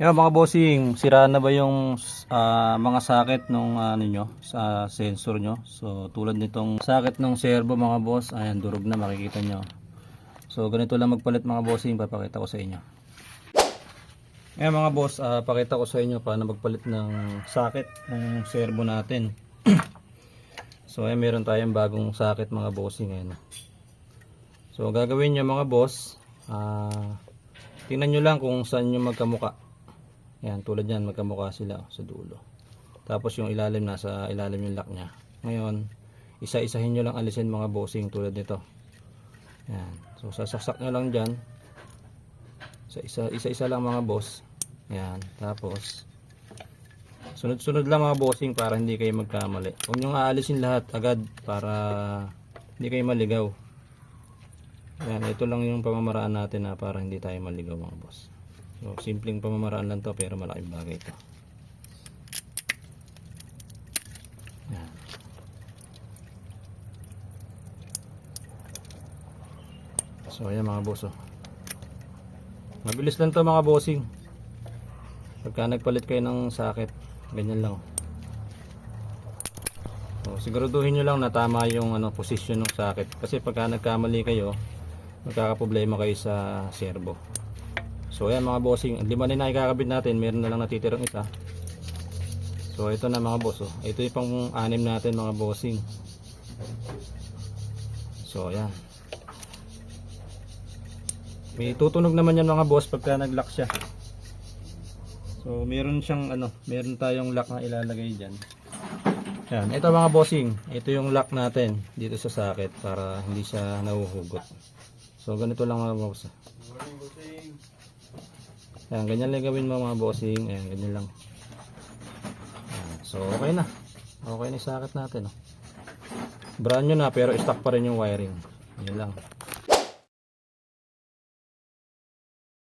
Yan mga bossing, sira na ba yung mga socket nung nyo sa sensor nyo? So tulad nitong socket ng servo mga boss, ayan durog na makikita nyo. So ganito lang magpalit mga bossing, papakita ko sa inyo. Ayan mga boss, pakita ko sa inyo paano magpalit ng socket ng servo natin. So ayan meron tayong bagong socket mga bossing ayan. So gagawin nyo mga boss, tingnan nyo lang kung saan nyo magkamuka. Yan, tulad yan, magkamukha sila sa dulo. Tapos yung ilalim, nasa ilalim yung lock nya. Ngayon, isa-isahin nyo lang alisin mga bossing tulad nito. Yan. So, sasaksak nyo lang dyan. Isa-isa lang mga boss. Yan. Tapos, sunod-sunod lang mga bossing para hindi kayo magkamali. Huwag nyo aalisin lahat agad para hindi kayo maligaw. Yan, ito lang yung pamamaraan natin para hindi tayo maligaw mga boss. So, simpleng pamamaraan lang to pero malaking bagay ito. Yan. So, ayan mga boss. Mabilis lang to mga bossing. Pagka nagpalit kayo ng socket, ganyan lang. So, siguraduhin nyo lang na tama yung position ng socket. Kasi pagka nagkamali kayo, magkakaproblema kayo sa servo. So ayan mga bossing, 5 na ikakabit natin, meron na lang natitirang isa. So ito na mga boss, ito yung pang 6 natin mga bossing. So ayan. May tutunog naman yan mga boss pagka nag-lock siya. So meron siyang meron tayong lock na ilalagay diyan. Yan, ito mga bossing, ito yung lock natin dito sa socket para hindi siya nahuhugot. So ganito lang mga boss. Ayan, ganyan lang gawin mo mga bossing. Ayan, ganyan lang. Ayan, so okay na. Okay na yung socket natin. Brand new na pero stock pa rin yung wiring. Yan lang.